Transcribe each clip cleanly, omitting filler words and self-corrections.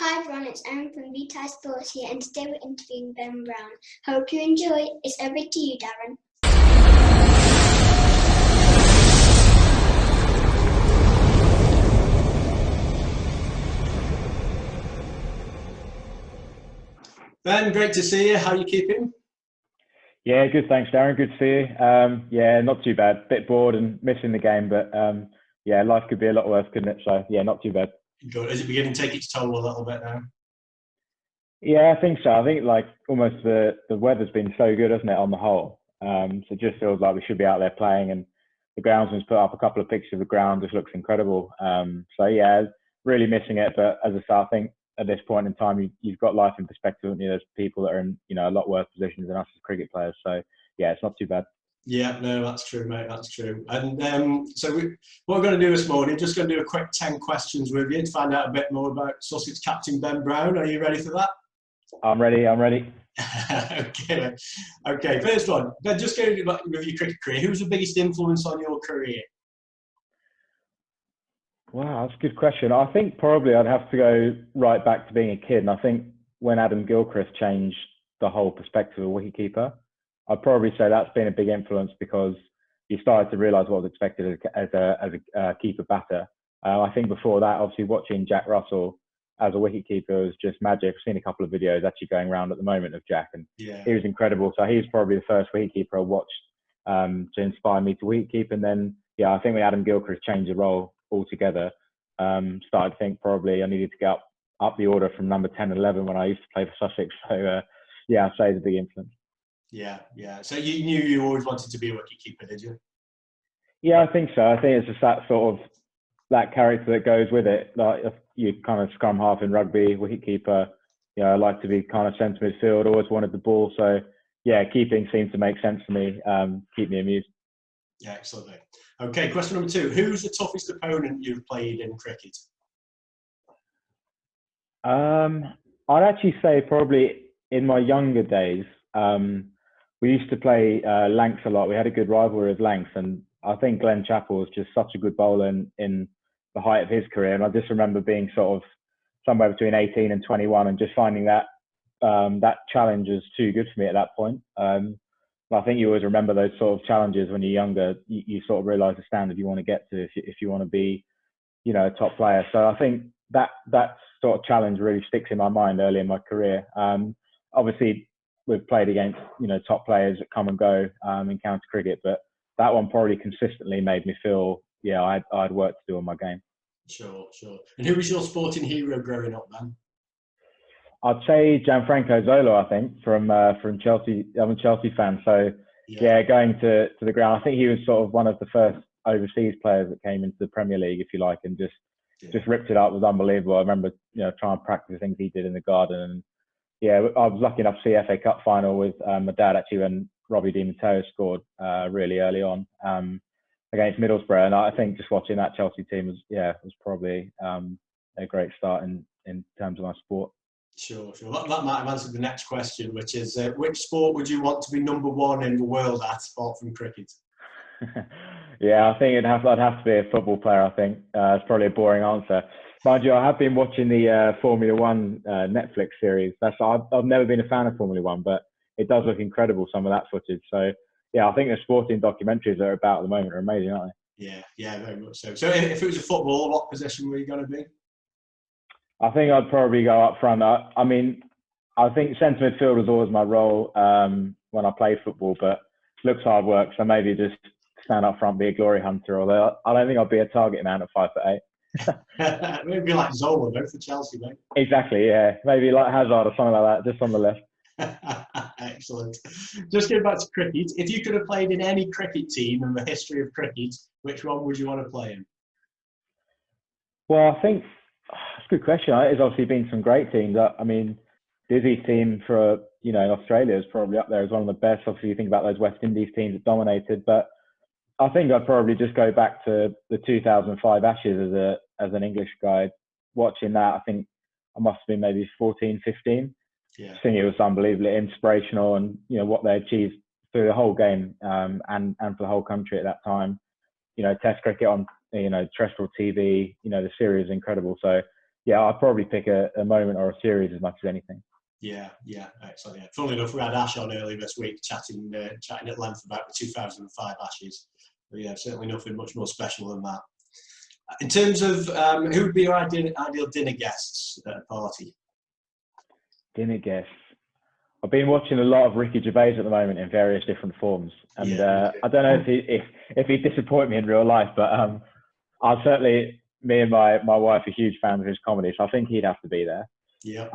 Hi everyone, it's Erin from Vitae Sports here, and today we're interviewing Ben Brown. Hope you enjoy. It's over to you, Darren. Ben, great to see you. How are you keeping? Yeah, good. Thanks, Darren. Good to see you. Yeah, not too bad. Bit bored and missing the game, but yeah, life could be a lot worse, couldn't it? So yeah, not too bad. Good. Is it beginning to take its toll a little bit now? Yeah, I think so. I think like almost the weather's been so good, hasn't it, on the whole? So it just feels like we should be out there playing, and the groundsman's put up a couple of pictures of the ground. Just looks incredible. So yeah, really missing it. But as I say, I think at this point in time, you've got life in perspective. There's people that are in a lot worse positions than us as cricket players. So yeah, it's not too bad. Yeah, no, that's true, mate. That's true. And so what we're going to do this morning, just going to do a quick 10 questions with you to find out a bit more about Sussex captain Ben Brown. Are you ready for that? I'm ready. Okay. First one. Ben, just going with your cricket career. Who's the biggest influence on your career? Wow, that's a good question. I think probably I'd have to go right back to being a kid. And I think when Adam Gilchrist changed the whole perspective of wicketkeeper, I'd probably say that's been a big influence, because you started to realise what was expected as a keeper batter. I think before that, obviously watching Jack Russell as a wicketkeeper was just magic. I've seen a couple of videos actually going around at the moment of Jack, and he was incredible. So he was probably the first wicketkeeper I watched to inspire me to wicketkeep. And then, yeah, I think when Adam Gilchrist changed the role altogether, started to think probably I needed to get up the order from number 10 and 11 when I used to play for Sussex. So, yeah, I'd say it's a big influence. Yeah. So you knew you always wanted to be a wicketkeeper, did you? Yeah, I think so. I think it's just that sort of that character that goes with it. Like you kind of scrum half in rugby, wicketkeeper. I like to be kind of centre midfield. Always wanted the ball, so yeah, keeping seemed to make sense to me. Keep me amused. Yeah, excellent. Okay, question number 2. Who's the toughest opponent you've played in cricket? I'd actually say probably in my younger days, we used to play Lancs a lot. We had a good rivalry with Lancs, and I think Glen Chapple was just such a good bowler in the height of his career. And I just remember being sort of somewhere between 18 and 21 and just finding that that challenge was too good for me at that point. I think you always remember those sort of challenges when you're younger. You sort of realise the standard you want to get to if you want to be, a top player. So I think that sort of challenge really sticks in my mind early in my career. Obviously, we've played against top players that come and go in county cricket, but that one probably consistently made me feel I had work to do on my game. Sure. And who was your sporting hero growing up, then? I'd say Gianfranco Zola. I think from Chelsea. I'm a Chelsea fan, so yeah, going to the ground. I think he was sort of one of the first overseas players that came into the Premier League, if you like, and just ripped it up. It was unbelievable. I remember trying to practice the things he did in the garden, and yeah, I was lucky enough to see FA Cup final with my dad actually when Robbie Di Matteo scored really early on against Middlesbrough, and I think just watching that Chelsea team was probably a great start in terms of my sport. Sure. That might have answered the next question, which is which sport would you want to be number 1 in the world at, apart from cricket? Yeah, I think I'd have to be a football player. I think it's probably a boring answer. Mind you, I have been watching the Formula One Netflix series. I've never been a fan of Formula One, but it does look incredible, some of that footage. So yeah, I think the sporting documentaries that are about at the moment are amazing, aren't they? Yeah, very much so. So if it was a football, what position were you going to be? I think I'd probably go up front. I mean, I think centre midfield was always my role when I played football, but looks hard work. So maybe just stand up front, be a glory hunter. Although I don't think I'd be a target man at 5'8". Maybe like Zola, though, for Chelsea, mate. Exactly, yeah. Maybe like Hazard or something like that, just on the left. Excellent. Just going back to cricket, if you could have played in any cricket team in the history of cricket, which one would you want to play in? Well, I think that's a good question. There's obviously been some great teams. I mean, Dizzy's team for in Australia is probably up there as one of the best. Obviously, you think about those West Indies teams that dominated, but I think I'd probably just go back to the 2005 Ashes as an English guy. Watching that, I think I must have been maybe 14, 15. Yeah. I think it was unbelievably inspirational, and what they achieved through the whole game and for the whole country at that time. Test cricket on terrestrial TV. The series is incredible. So yeah, I'd probably pick a moment or a series as much as anything. Yeah, excellent. Yeah. Funnily enough, we had Ash on earlier this week chatting at length about the 2005 Ashes. But yeah, certainly nothing much more special than that. In terms of who would be your ideal dinner guests at a party? Dinner guests. I've been watching a lot of Ricky Gervais at the moment in various different forms, and I don't know if he'd disappoint me in real life, but I'll certainly, me and my wife are huge fans of his comedy, so I think he'd have to be there. Yeah.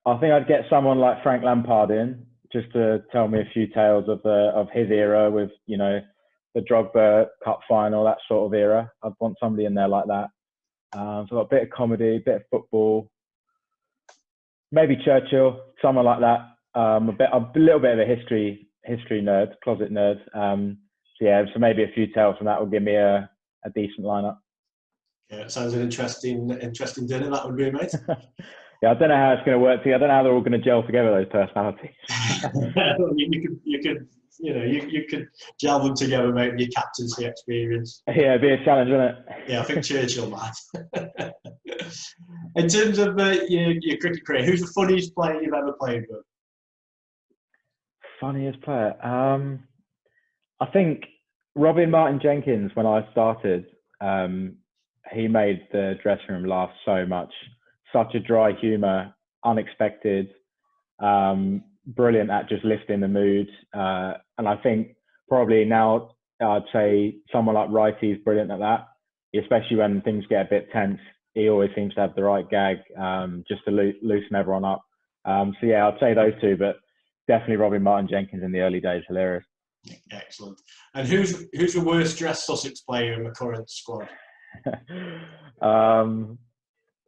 I think I'd get someone like Frank Lampard in just to tell me a few tales of his era with, you know, the Drogba Cup final, that sort of era. I'd want somebody in there like that. So a bit of comedy, a bit of football. Maybe Churchill, someone like that. A little bit of a history nerd, closet nerd. So maybe a few tales from that will give me a decent lineup. Yeah, it sounds an interesting dinner. That would be, mate. Yeah, I don't know how it's going to work. I don't know how they're all going to gel together, those personalities. you could gel them together, mate, with your captaincy experience. Yeah, it'd be a challenge, wouldn't it? Yeah, I think Churchill might. In terms of your cricket career, who's the funniest player you've ever played with? Funniest player? I think Robin Martin-Jenkins, when I started, he made the dressing room laugh so much. Such a dry humour, unexpected, brilliant at just lifting the mood. And I think probably now I'd say someone like Wrighty is brilliant at that, especially when things get a bit tense. He always seems to have the right gag just to loosen everyone up. So yeah, I'd say those two, but definitely Robin Martin-Jenkins in the early days, hilarious. Excellent. And who's the worst dressed Sussex player in the current squad?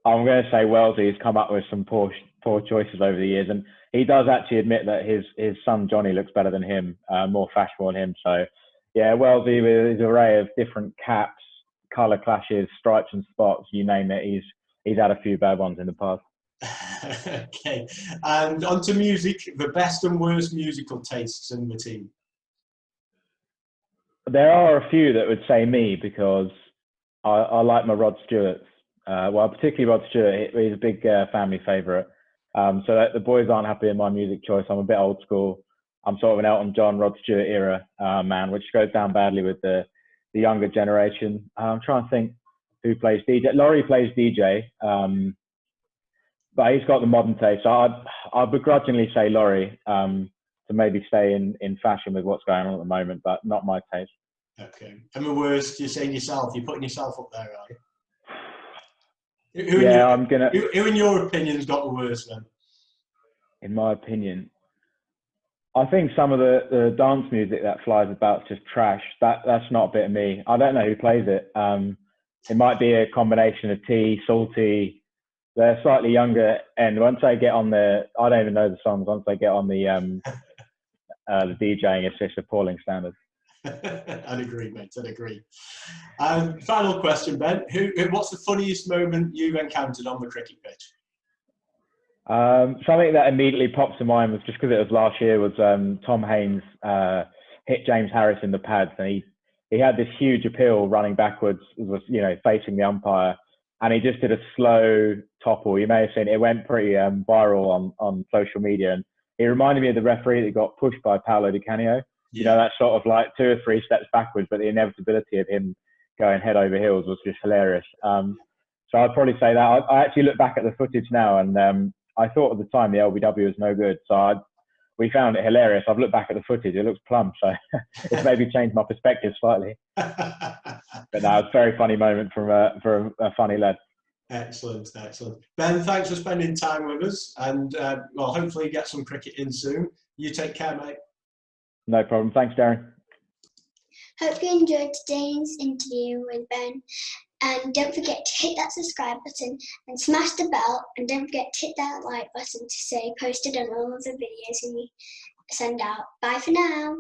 I'm going to say Wellesley has come up with some poor choices over the years, and he does actually admit that his son Johnny looks better than him, more fashionable than him. So yeah, Wellesley with his array of different caps, colour clashes, stripes and spots, you name it, he's had a few bad ones in the past. Okay, and on to music, the best and worst musical tastes in the team. There are a few that would say me, because I like my Rod Stewarts. Well, particularly Rod Stewart, he's a big family favourite. So that the boys aren't happy with my music choice. I'm a bit old school. I'm sort of an Elton John, Rod Stewart era man, which goes down badly with the younger generation. I'm trying to think who plays DJ. Laurie plays DJ, but he's got the modern taste. So I'd begrudgingly say Laurie to maybe stay in fashion with what's going on at the moment, but not my taste. Okay. And the worst, you're saying yourself, you're putting yourself up there, are you? Who in your opinion's got the worst then? In my opinion, I think some of the dance music that flies about is just trash. That's not a bit of me. I don't know who plays it. It might be a combination of T, Salty. They're slightly younger, and once they get on I don't even know the songs. Once they get on the DJing, it's just appalling standards. I'd agree, mate. I'd agree. Final question, Ben. What's the funniest moment you've encountered on the cricket pitch? Something that immediately pops to mind was just because it was last year. Was Tom Haines hit James Harris in the pads, and he had this huge appeal running backwards, was facing the umpire, and he just did a slow topple. You may have seen it. It went pretty viral on social media, and he reminded me of the referee that got pushed by Paolo Di Canio. You know, that sort of like 2 or 3 steps backwards, but the inevitability of him going head over heels was just hilarious. So I'd probably say that. I actually look back at the footage now, and I thought at the time the LBW was no good. So we found it hilarious. I've looked back at the footage; it looks plumb. So it's maybe changed my perspective slightly. But no, it's a very funny moment from a funny lad. Excellent. Ben, thanks for spending time with us, and hopefully get some cricket in soon. You take care, mate. No problem. Thanks, Darren. Hope you enjoyed today's interview with Ben. And don't forget to hit that subscribe button and smash the bell. And don't forget to hit that like button to say posted on all of the videos we send out. Bye for now.